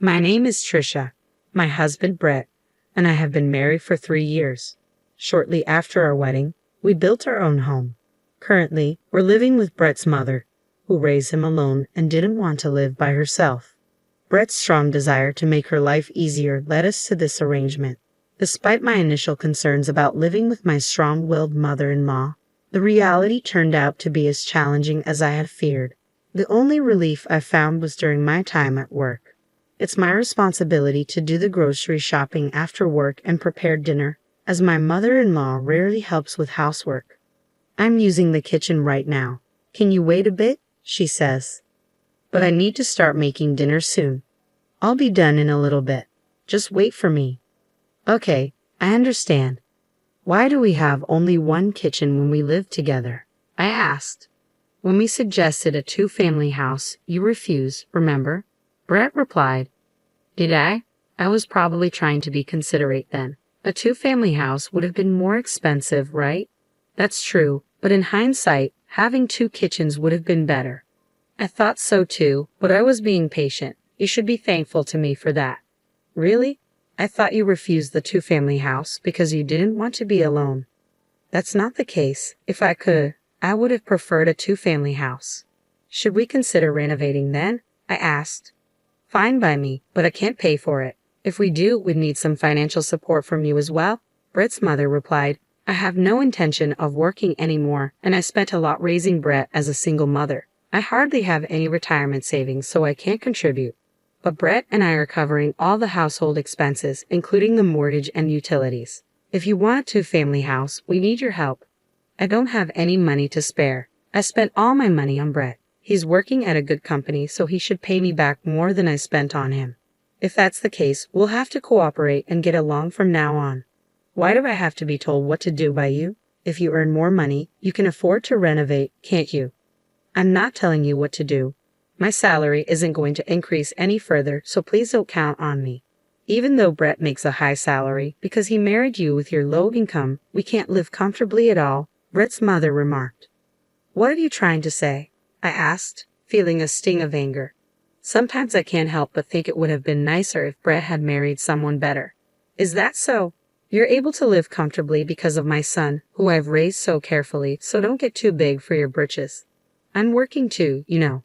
My name is Trisha, my husband Brett, and I have been married for 3 years. Shortly after our wedding, we built our own home. Currently, we're living with Brett's mother, who raised him alone and didn't want to live by herself. Brett's strong desire to make her life easier led us to this arrangement. Despite my initial concerns about living with my strong-willed mother-in-law, the reality turned out to be as challenging as I had feared. The only relief I found was during my time at work. It's my responsibility to do the grocery shopping after work and prepare dinner, as my mother-in-law rarely helps with housework. I'm using the kitchen right now. Can you wait a bit? She says. But I need to start making dinner soon. I'll be done in a little bit. Just wait for me. Okay, I understand. Why do we have only one kitchen when we live together? I asked. When we suggested a 2-family house, you refused, remember? Brett replied. Did I? I was probably trying to be considerate then. A 2-family house would have been more expensive, right? That's true, but in hindsight, having 2 kitchens would have been better. I thought so too, but I was being patient. You should be thankful to me for that. Really? I thought you refused the 2-family house because you didn't want to be alone. That's not the case. If I could, I would have preferred a 2-family house. Should we consider renovating then? I asked. Fine by me, but I can't pay for it. If we do, we'd need some financial support from you as well. Brett's mother replied, I have no intention of working anymore, and I spent a lot raising Brett as a single mother. I hardly have any retirement savings, so I can't contribute. But Brett and I are covering all the household expenses, including the mortgage and utilities. If you want a 2-family house, we need your help. I don't have any money to spare. I spent all my money on Brett. He's working at a good company, so he should pay me back more than I spent on him. If that's the case, we'll have to cooperate and get along from now on. Why do I have to be told what to do by you? If you earn more money, you can afford to renovate, can't you? I'm not telling you what to do. My salary isn't going to increase any further, so please don't count on me. Even though Brett makes a high salary, because he married you with your low income, we can't live comfortably at all, Brett's mother remarked. What are you trying to say? I asked, feeling a sting of anger. Sometimes I can't help but think it would have been nicer if Brett had married someone better. Is that so? You're able to live comfortably because of my son, who I've raised so carefully, so don't get too big for your britches. I'm working too, you know.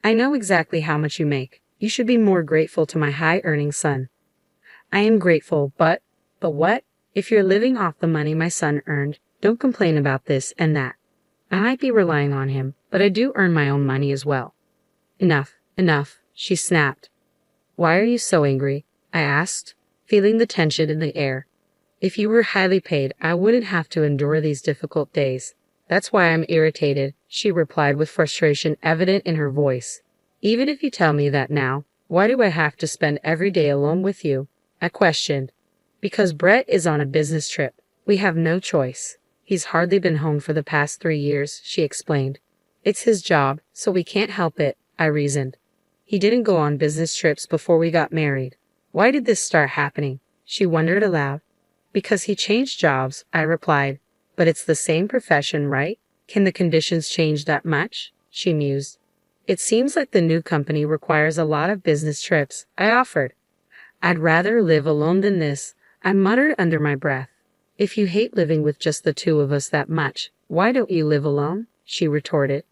I know exactly how much you make. You should be more grateful to my high-earning son. I am grateful, but what? If you're living off the money my son earned, don't complain about this and that. I might be relying on him, but I do earn my own money as well. Enough, she snapped. Why are you so angry? I asked, feeling the tension in the air. If you were highly paid, I wouldn't have to endure these difficult days. That's why I'm irritated, she replied with frustration evident in her voice. Even if you tell me that now, why do I have to spend every day alone with you? I questioned. Because Brett is on a business trip. We have no choice. He's hardly been home for the past 3 years, she explained. It's his job, so we can't help it, I reasoned. He didn't go on business trips before we got married. Why did this start happening? She wondered aloud. Because he changed jobs, I replied. But it's the same profession, right? Can the conditions change that much? She mused. It seems like the new company requires a lot of business trips, I offered. I'd rather live alone than this, I muttered under my breath. If you hate living with just the 2 of us that much, why don't you live alone? She retorted.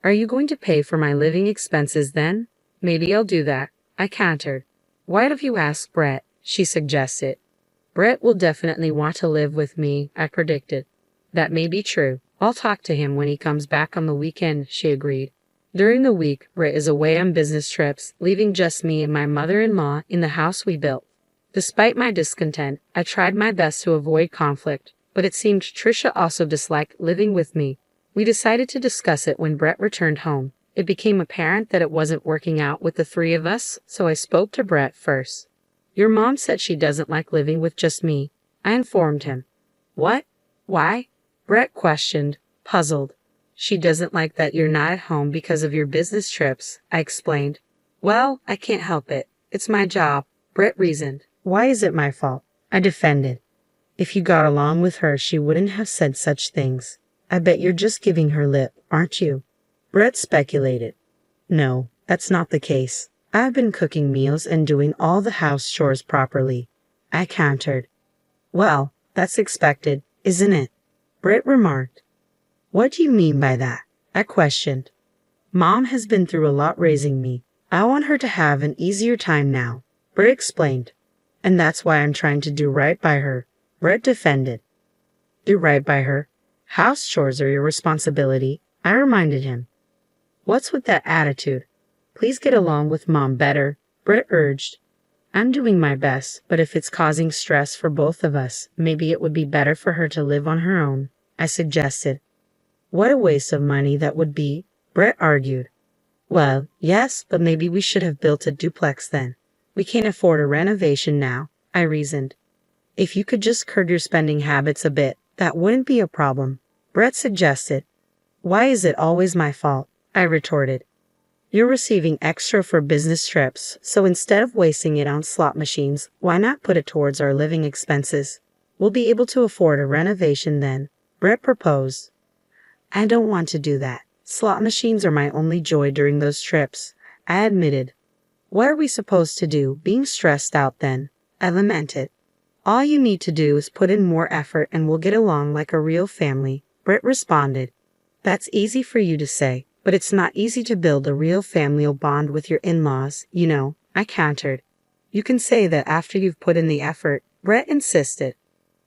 Are you going to pay for my living expenses then? Maybe I'll do that, I countered. Why don't you ask Brett? She suggested. Brett will definitely want to live with me, I predicted. That may be true. I'll talk to him when he comes back on the weekend, she agreed. During the week, Brett is away on business trips, leaving just me and my mother-in-law in the house we built. Despite my discontent, I tried my best to avoid conflict, but it seemed Trisha also disliked living with me. We decided to discuss it when Brett returned home. It became apparent that it wasn't working out with the 3 of us, so I spoke to Brett first. Your mom said she doesn't like living with just me, I informed him. What? Why? Brett questioned, puzzled. She doesn't like that you're not at home because of your business trips, I explained. Well, I can't help it. It's my job, Brett reasoned. Why is it my fault? I defended. If you got along with her, she wouldn't have said such things. I bet you're just giving her lip, aren't you? Brett speculated. No, that's not the case. I've been cooking meals and doing all the house chores properly, I countered. Well, that's expected, isn't it? Britt remarked. What do you mean by that? I questioned. Mom has been through a lot raising me. I want her to have an easier time now, Britt explained. And that's why I'm trying to do right by her, Britt defended. Do right by her? House chores are your responsibility, I reminded him. What's with that attitude? Please get along with Mom better, Britt urged. I'm doing my best, but if it's causing stress for both of us, maybe it would be better for her to live on her own, I suggested. What a waste of money that would be, Britt argued. Well, yes, but maybe we should have built a duplex then. We can't afford a renovation now, I reasoned. If you could just curb your spending habits a bit, that wouldn't be a problem, Brett suggested. Why is it always my fault? I retorted. You're receiving extra for business trips, so instead of wasting it on slot machines, why not put it towards our living expenses? We'll be able to afford a renovation then, Brett proposed. I don't want to do that. Slot machines are my only joy during those trips, I admitted. What are we supposed to do, being stressed out then? I lamented. All you need to do is put in more effort and we'll get along like a real family, Britt responded. That's easy for you to say, but it's not easy to build a real familial bond with your in-laws, you know, I countered. You can say that after you've put in the effort, Brett insisted.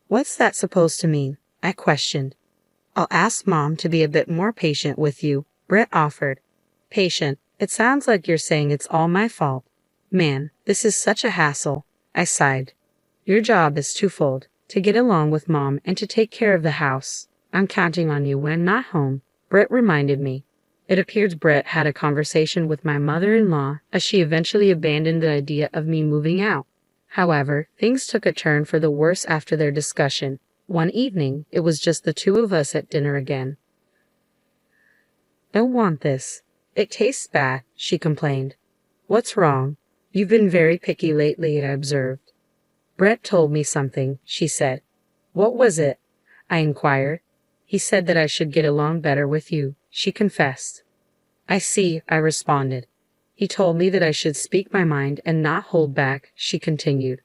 What's that supposed to mean? I questioned. I'll ask Mom to be a bit more patient with you, Brett offered. Patient? It sounds like you're saying it's all my fault. Man, this is such a hassle, I sighed. Your job is twofold, to get along with Mom and to take care of the house. I'm counting on you when I'm not home, Brett reminded me. It appears Brett had a conversation with my mother-in-law as she eventually abandoned the idea of me moving out. However, things took a turn for the worse after their discussion. One evening, it was just the two of us at dinner again. Don't want this. It tastes bad, she complained. What's wrong? You've been very picky lately, I observed. Brett told me something, she said. What was it? I inquired. He said that I should get along better with you, she confessed. I see, I responded. He told me that I should speak my mind and not hold back, she continued.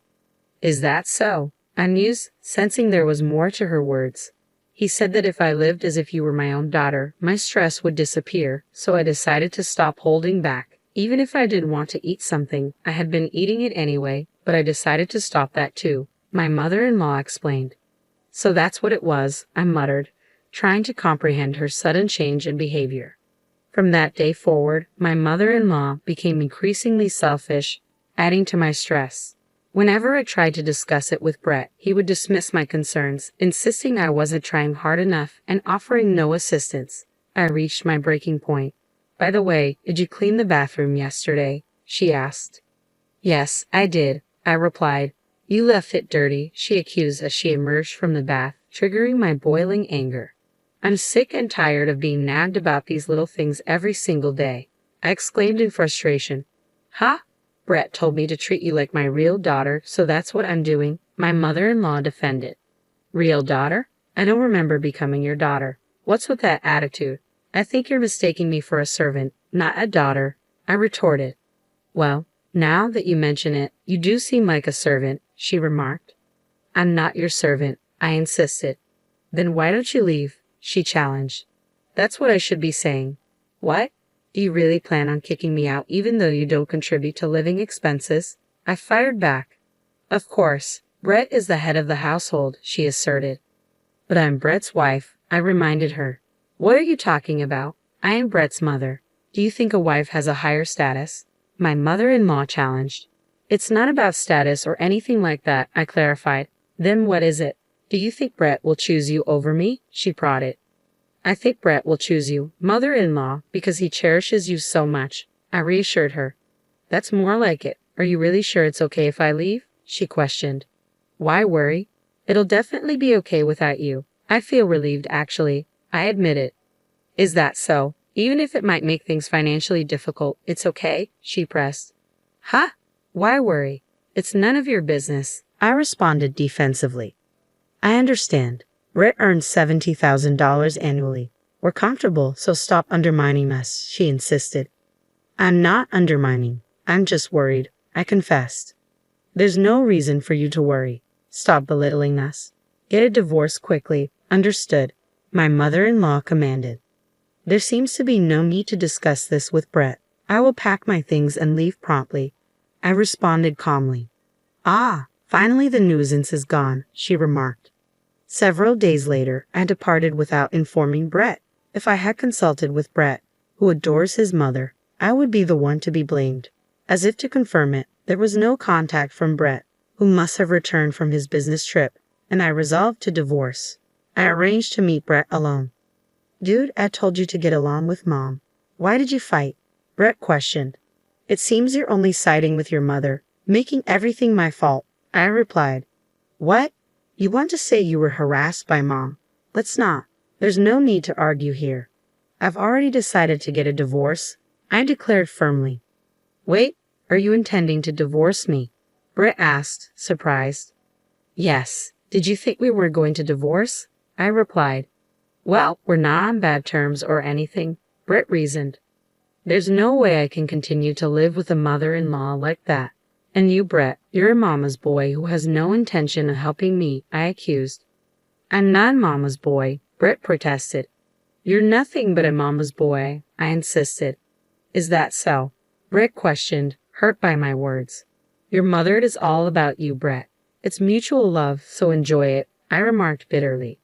Is that so? I mused, sensing there was more to her words. He said that if I lived as if you were my own daughter, my stress would disappear, so I decided to stop holding back. Even if I didn't want to eat something, I had been eating it anyway, but I decided to stop that too, my mother-in-law explained. So that's what it was, I muttered, trying to comprehend her sudden change in behavior. From that day forward, my mother-in-law became increasingly selfish, adding to my stress. Whenever I tried to discuss it with Brett, he would dismiss my concerns, insisting I wasn't trying hard enough and offering no assistance. I reached my breaking point. By the way, did you clean the bathroom yesterday? She asked. Yes, I did, I replied. You left it dirty, she accused as she emerged from the bath, triggering my boiling anger. I'm sick and tired of being nagged about these little things every single day, I exclaimed in frustration. Huh? Brett told me to treat you like my real daughter, so that's what I'm doing, my mother-in-law defended. Real daughter? I don't remember becoming your daughter. What's with that attitude? I think you're mistaking me for a servant, not a daughter, I retorted. Well, now that you mention it, you do seem like a servant, she remarked. I'm not your servant, I insisted. Then why don't you leave? She challenged. That's what I should be saying. What? Do you really plan on kicking me out even though you don't contribute to living expenses? I fired back. Of course, Brett is the head of the household, she asserted. But I'm Brett's wife, I reminded her. What are you talking about? I am Brett's mother. Do you think a wife has a higher status? My mother-in-law challenged. It's not about status or anything like that, I clarified. Then what is it? Do you think Brett will choose you over me? She prodded. I think Brett will choose you, mother-in-law, because he cherishes you so much, I reassured her. That's more like it. Are you really sure it's okay if I leave? She questioned. Why worry? It'll definitely be okay without you. I feel relieved, actually. I admit it. Is that so? Even if it might make things financially difficult, it's okay, she pressed. Huh? Why worry? It's none of your business, I responded defensively. I understand. Brett earns $70,000 annually. We're comfortable, so stop undermining us, she insisted. I'm not undermining, I'm just worried, I confessed. There's no reason for you to worry. Stop belittling us. Get a divorce quickly, understood? My mother-in-law commanded. There seems to be no need to discuss this with Brett. I will pack my things and leave promptly. I responded calmly. Ah, finally the nuisance is gone, she remarked. Several days later, I departed without informing Brett. If I had consulted with Brett, who adores his mother, I would be the one to be blamed. As if to confirm it, there was no contact from Brett, who must have returned from his business trip, and I resolved to divorce. I arranged to meet Brett alone. Dude, I told you to get along with Mom. Why did you fight? Brett questioned. It seems you're only siding with your mother, making everything my fault, I replied. What? You want to say you were harassed by Mom? Let's not. There's no need to argue here. I've already decided to get a divorce, I declared firmly. Wait, are you intending to divorce me? Brett asked, surprised. Yes. Did you think we were going to divorce? I replied. Well, we're not on bad terms or anything, Brett reasoned. There's no way I can continue to live with a mother-in-law like that. And you, Brett, you're a mama's boy who has no intention of helping me, I accused. I'm not mama's boy, Brett protested. You're nothing but a mama's boy, I insisted. Is that so? Brett questioned, hurt by my words. Your mother is all about you, Brett. It's mutual love, so enjoy it, I remarked bitterly.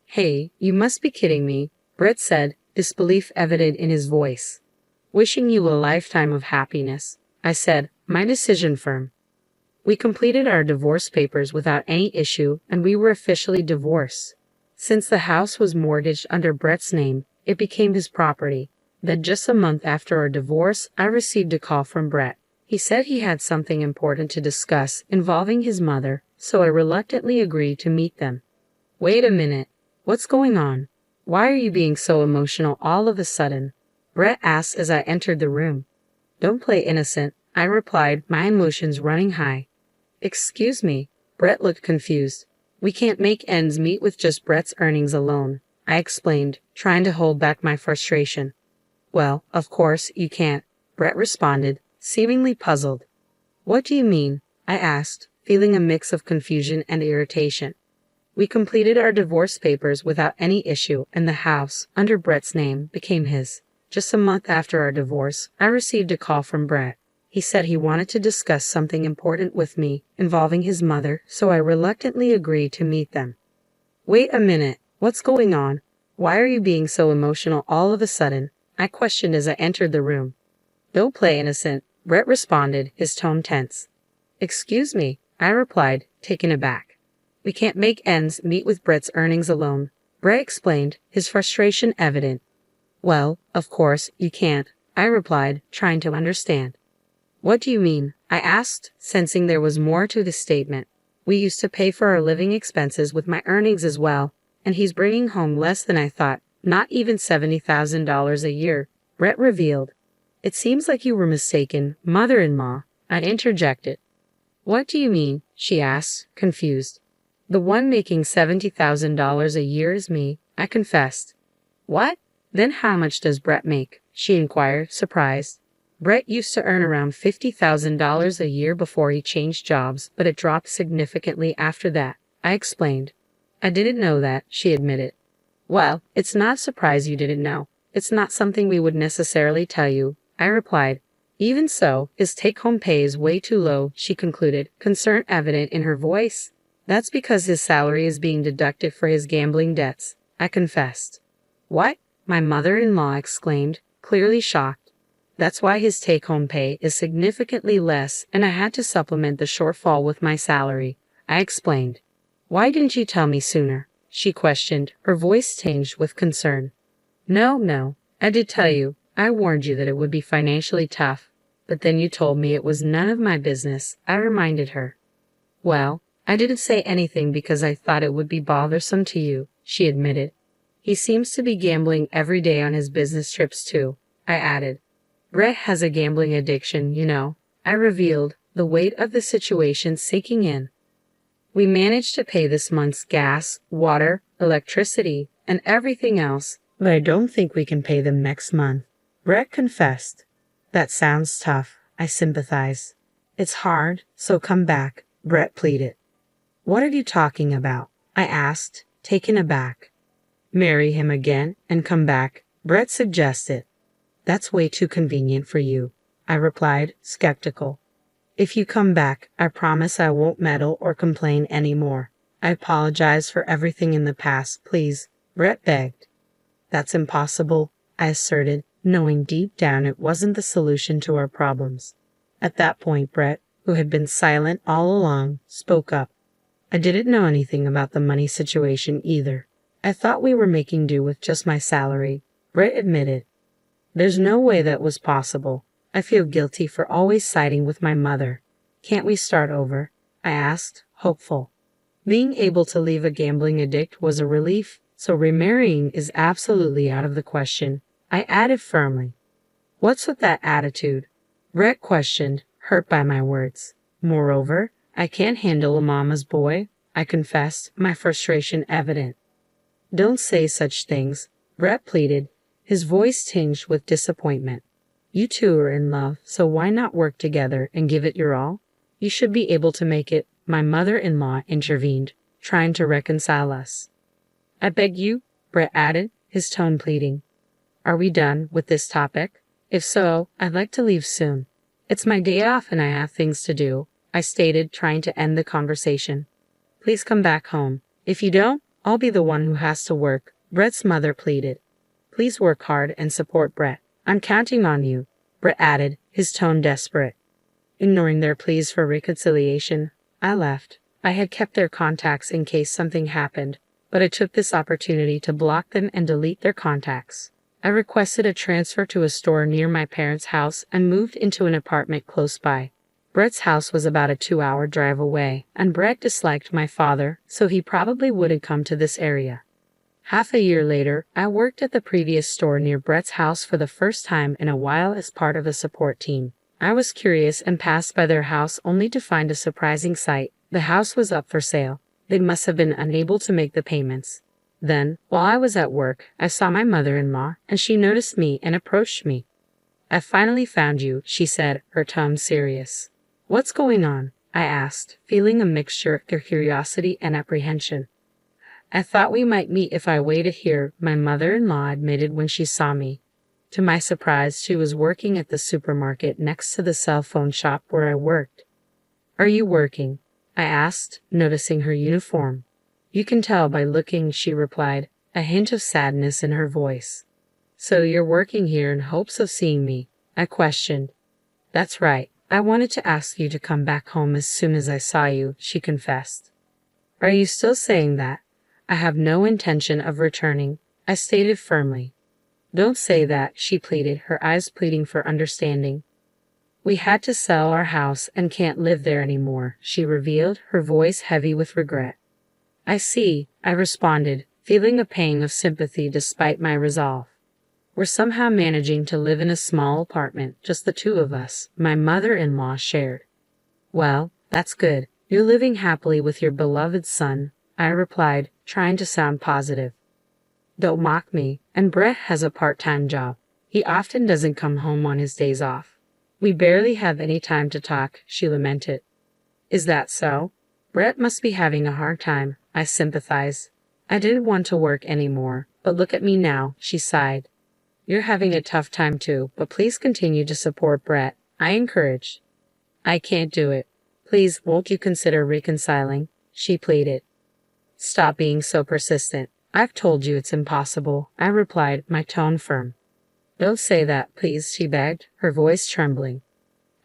Hey, you must be kidding me, Brett said, disbelief evident in his voice. Wishing you a lifetime of happiness, I said, my decision firm. We completed our divorce papers without any issue, and we were officially divorced. Since the house was mortgaged under Brett's name, it became his property. Then just a month after our divorce, I received a call from Brett. He said he had something important to discuss involving his mother, so I reluctantly agreed to meet them. Wait a minute. What's going on? Why are you being so emotional all of a sudden? Brett asked as I entered the room. Don't play innocent, I replied, my emotions running high. Excuse me. Brett looked confused. We can't make ends meet with just Brett's earnings alone, I explained, trying to hold back my frustration. Well, of course, you can't, Brett responded, seemingly puzzled. What do you mean? I asked, feeling a mix of confusion and irritation. We completed our divorce papers without any issue, and the house, under Brett's name, became his. Just a month after our divorce, I received a call from Brett. He said he wanted to discuss something important with me, involving his mother, so I reluctantly agreed to meet them. Wait a minute, what's going on? Why are you being so emotional all of a sudden? I questioned as I entered the room. Don't play innocent, Brett responded, his tone tense. Excuse me, I replied, taken aback. We can't make ends meet with Brett's earnings alone, Brett explained, his frustration evident. Well, of course, you can't, I replied, trying to understand. What do you mean? I asked, sensing there was more to the statement. We used to pay for our living expenses with my earnings as well, and he's bringing home less than I thought, not even $70,000 a year, Brett revealed. It seems like you were mistaken, mother-in-law, I interjected. What do you mean? She asked, confused. The one making $70,000 a year is me, I confessed. What? Then how much does Brett make? She inquired, surprised. Brett used to earn around $50,000 a year before he changed jobs, but it dropped significantly after that, I explained. I didn't know that, she admitted. Well, it's not a surprise you didn't know. It's not something we would necessarily tell you, I replied. Even so, his take-home pay is way too low, she concluded, concern evident in her voice. That's because his salary is being deducted for his gambling debts, I confessed. What? My mother-in-law exclaimed, clearly shocked. That's why his take-home pay is significantly less, and I had to supplement the shortfall with my salary, I explained. Why didn't you tell me sooner? She questioned, her voice tinged with concern. No, I did tell you. I warned you that it would be financially tough, but then you told me it was none of my business, I reminded her. Well, I didn't say anything because I thought it would be bothersome to you, she admitted. He seems to be gambling every day on his business trips too, I added. Brett has a gambling addiction, you know, I revealed, the weight of the situation sinking in. We managed to pay this month's gas, water, electricity, and everything else, but I don't think we can pay them next month, Brett confessed. That sounds tough, I sympathized. It's hard, so come back, Brett pleaded. What are you talking about? I asked, taken aback. Marry him again and come back, Brett suggested. That's way too convenient for you, I replied, skeptical. If you come back, I promise I won't meddle or complain anymore. I apologize for everything in the past, please, Brett begged. That's impossible, I asserted, knowing deep down it wasn't the solution to our problems. At that point, Brett, who had been silent all along, spoke up. I didn't know anything about the money situation either. I thought we were making do with just my salary, Brett admitted. There's no way that was possible. I feel guilty for always siding with my mother. Can't we start over? I asked, hopeful. Being able to leave a gambling addict was a relief, so remarrying is absolutely out of the question, I added firmly. What's with that attitude? Brett questioned, hurt by my words. Moreover, I can't handle a mama's boy, I confessed, my frustration evident. Don't say such things, Brett pleaded, his voice tinged with disappointment. You two are in love, so why not work together and give it your all? You should be able to make it, my mother-in-law intervened, trying to reconcile us. I beg you, Brett added, his tone pleading. Are we done with this topic? If so, I'd like to leave soon. It's my day off and I have things to do, I stated, trying to end the conversation. Please come back home. If you don't, I'll be the one who has to work, Brett's mother pleaded. Please work hard and support Brett. I'm counting on you, Brett added, his tone desperate. Ignoring their pleas for reconciliation, I left. I had kept their contacts in case something happened, but I took this opportunity to block them and delete their contacts. I requested a transfer to a store near my parents' house and moved into an apartment close by. Brett's house was about a 2-hour drive away, and Brett disliked my father, so he probably wouldn't come to this area. Half a year later, I worked at the previous store near Brett's house for the first time in a while as part of a support team. I was curious and passed by their house only to find a surprising sight. The house was up for sale. They must have been unable to make the payments. Then, while I was at work, I saw my mother-in-law, and she noticed me and approached me. I finally found you, she said, her tone serious. What's going on? I asked, feeling a mixture of curiosity and apprehension. I thought we might meet if I waited here, my mother-in-law admitted when she saw me. To my surprise, she was working at the supermarket next to the cell phone shop where I worked. Are you working? I asked, noticing her uniform. You can tell by looking, she replied, a hint of sadness in her voice. So you're working here in hopes of seeing me? I questioned. That's right. I wanted to ask you to come back home as soon as I saw you, she confessed. Are you still saying that? I have no intention of returning, I stated firmly. Don't say that, she pleaded, her eyes pleading for understanding. We had to sell our house and can't live there anymore, she revealed, her voice heavy with regret. I see, I responded, feeling a pang of sympathy despite my resolve. We're somehow managing to live in a small apartment, just the two of us, my mother-in-law shared. Well, that's good. You're living happily with your beloved son, I replied, trying to sound positive. Don't mock me, and Brett has a part-time job. He often doesn't come home on his days off. We barely have any time to talk, she lamented. Is that so? Brett must be having a hard time, I sympathized. I didn't want to work anymore, but look at me now, she sighed. You're having a tough time too, but please continue to support Brett, I encouraged. I can't do it. Please, won't you consider reconciling? She pleaded. Stop being so persistent. I've told you it's impossible, I replied, my tone firm. Don't say that, please, she begged, her voice trembling.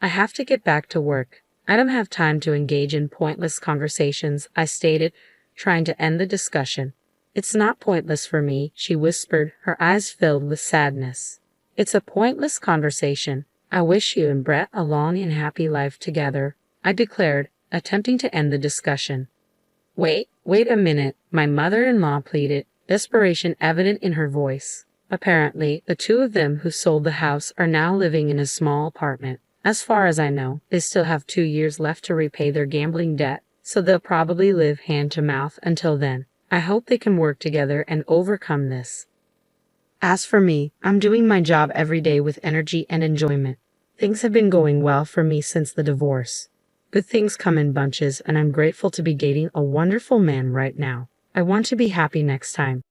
I have to get back to work. I don't have time to engage in pointless conversations, I stated, trying to end the discussion. It's not pointless for me, she whispered, her eyes filled with sadness. It's a pointless conversation. I wish you and Brett a long and happy life together, I declared, attempting to end the discussion. Wait a minute, my mother-in-law pleaded, desperation evident in her voice. Apparently, the two of them who sold the house are now living in a small apartment. As far as I know, they still have 2 years left to repay their gambling debt, so they'll probably live hand to mouth until then. I hope they can work together and overcome this. As for me, I'm doing my job every day with energy and enjoyment. Things have been going well for me since the divorce. Good things come in bunches, and I'm grateful to be dating a wonderful man right now. I want to be happy next time.